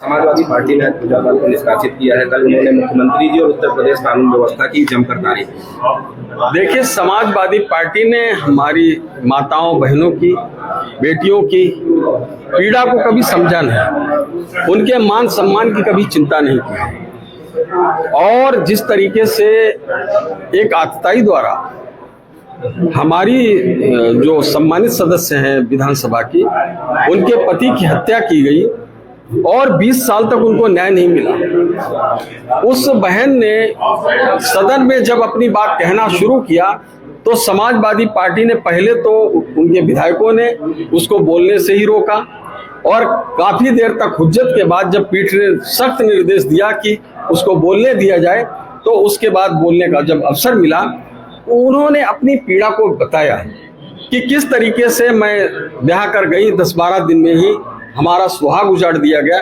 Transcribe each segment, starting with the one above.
Samajwadi party ने पूजा पाल को निष्कासित किया है। कल उन्होंने मुख्यमंत्री जी और उत्तर प्रदेश कानून व्यवस्था की जमकर तारीफ की। देखिए, समाजवादी पार्टी ने हमारी माताओं बहनों की, बेटियों की पीड़ा को कभी समझा नहीं, उनके मान सम्मान की कभी चिंता नहीं की। और जिस तरीके से एक आतताई द्वारा हमारी जो सम्मानित सदस्य हैं विधानसभा की, उनके पति की हत्या की गई और 20 साल तक उनको न्याय नहीं मिला। उस बहन ने सदन में जब अपनी बात कहना शुरू किया तो समाजवादी पार्टी ने पहले तो उनके विधायकों ने उसको बोलने से ही रोका और काफी देर तक हुज्जत के बाद जब पीठ ने सख्त निर्देश दिया कि उसको बोलने दिया जाए, तो उसके बाद बोलने का जब अवसर मिला, उन्होंने अपनी पीड़ा को बताया कि किस तरीके से मैं ब्याह कर गई, 10-12 दिन में ही हमारा सुहाग उजाड़ दिया गया।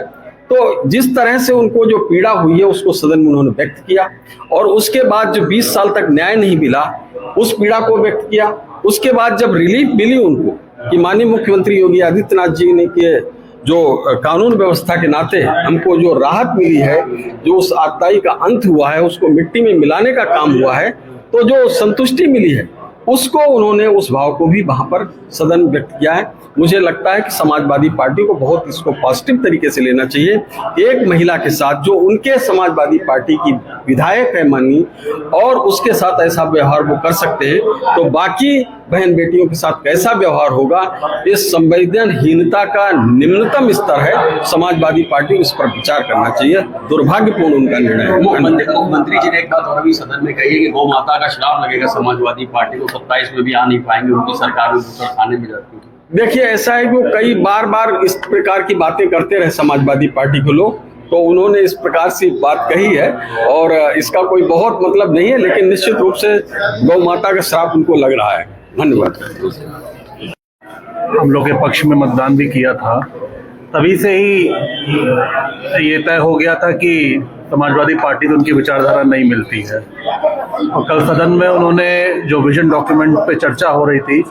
तो जिस तरह से उनको जो पीड़ा हुई है उसको सदन में उन्होंने व्यक्त किया और उसके बाद जो 20 साल तक न्याय नहीं मिला उस पीड़ा को व्यक्त किया। उसके बाद जब रिलीफ मिली उनको कि माननीय मुख्यमंत्री योगी आदित्यनाथ जी ने के जो कानून व्यवस्था के नाते हमको जो राहत मिली है, जो उस आतताई का अंत हुआ है, उसको मिट्टी में मिलाने का काम हुआ है, तो जो संतुष्टि मिली है उसको उन्होंने उस भाव को भी वहां पर सदन व्यक्त किया है। मुझे लगता है कि समाजवादी पार्टी को बहुत इसको पॉजिटिव तरीके से लेना चाहिए। एक महिला के साथ जो उनके समाजवादी पार्टी की विधायक है माननीय, और उसके साथ ऐसा व्यवहार वो कर सकते हैं, तो बाकी बहन बेटियों के साथ कैसा व्यवहार होगा, इस संवेदनहीनता का निम्नतम स्तर है। समाजवादी पार्टी को इस पर विचार करना चाहिए। दुर्भाग्यपूर्ण उनका निर्णय है। मुख्यमंत्री जी ने एक बात और भी सदन में कही है कि गौ माता का श्राप लगेगा समाजवादी पार्टी को, 27 में भी आ नहीं पाएंगे, उनकी सरकार में थाने में जाती है। देखिए, ऐसा है कि वो कई बार इस प्रकार की बातें करते रहे समाजवादी पार्टी के लोग, तो उन्होंने इस प्रकार से बात कही है और इसका कोई बहुत मतलब नहीं है, लेकिन निश्चित रूप से गौ माता का श्राप उनको लग रहा है। धन्यवाद। हम लोग के पक्ष में मतदान भी किया था, तभी से ही ये तय हो गया था कि समाजवादी पार्टी से उनकी विचारधारा नहीं मिलती है। और कल सदन में उन्होंने जो विजन डॉक्यूमेंट पे चर्चा हो रही थी,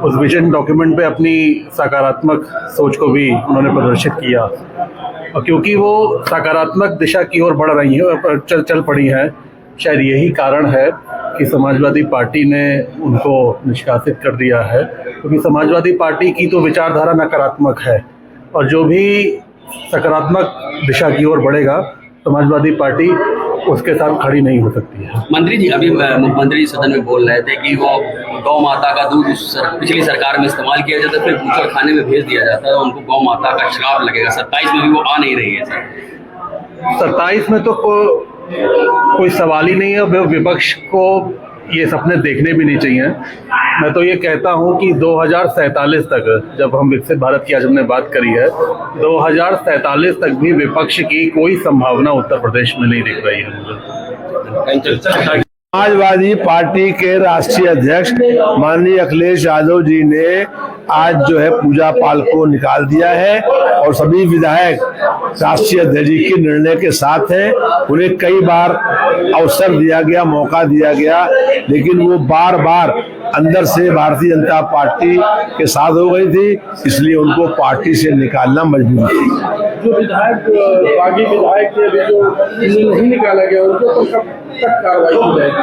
उस विजन डॉक्यूमेंट पे अपनी सकारात्मक सोच को भी उन्होंने प्रदर्शित किया। और क्योंकि वो सकारात्मक दिशा की ओर बढ़ रही हैं, चल पड़ी हैं, शायद यही कारण है कि समाजवादी पार्टी ने उनको निष्कासित कर दिया है। क्योंकि समाजवादी पार्टी की तो विचारधारा नकारात्मक है और जो भी सकारात्मक दिशा की ओर बढ़ेगा, समाजवादी पार्टी उसके साथ खड़ी नहीं हो सकती है। मंत्री जी, अभी मुख्यमंत्री जी सदन में बोल रहे थे कि वो गौ माता का दूध पिछली सरकार में इस्तेमाल किया जाता, फिर बूचड़ खाने में भेज दिया जाता है, उनको गौ माता का श्राप लगेगा। 27 में भी वो आ नहीं रही है सर। 27 में तो कोई सवाल ही नहीं है। विपक्ष को ये सपने देखने भी नहीं चाहिए। मैं तो ये कहता हूँ कि 2047 तक, जब हम विकसित भारत की आज हमने बात करी है, 2047 तक भी विपक्ष की कोई संभावना उत्तर प्रदेश में नहीं दिख रही है। समाजवादी पार्टी के राष्ट्रीय अध्यक्ष माननीय अखिलेश यादव जी ने आज जो है पूजा पाल को निकाल दिया है और सभी विधायक राष्ट्रीय अध्यक्ष जी के निर्णय के साथ हैं। उन्हें कई बार अवसर दिया गया, मौका दिया गया, लेकिन वो बार बार अंदर से भारतीय जनता पार्टी के साथ हो गई थी, इसलिए उनको पार्टी से निकालना मजबूर थी। जो विधायक बागी विधायक थे जो नहीं निकाला गया, उनको तो कब तक कार्रवाई की जाएगी?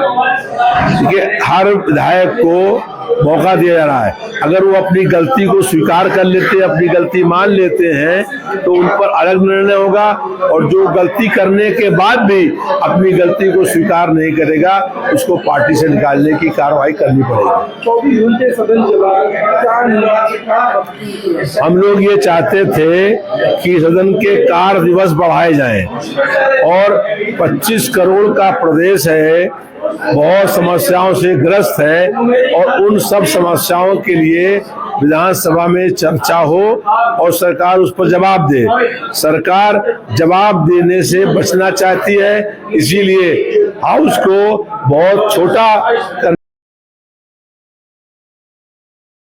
देखिए, हर विधायक को मौका दिया जा रहा है। अगर वो अपनी गलती को स्वीकार कर लेते हैं, अपनी गलती मान लेते हैं, तो उन पर अलग निर्णय होगा, और जो गलती करने के बाद भी अपनी गलती को स्वीकार नहीं करेगा, उसको पार्टी से निकालने की कार्रवाई करनी पड़ेगी। 24 घंटे सदन चला, हम लोग ये चाहते थे कि सदन के कार्य दिवस बढ़ाए जाएं, और 25 करोड़ का प्रदेश है, बहुत समस्याओं से ग्रस्त है, और उन सब समस्याओं के लिए विधानसभा में चर्चा हो और सरकार उस पर जवाब दे। सरकार जवाब देने से बचना चाहती है, इसीलिए हाउस को बहुत छोटा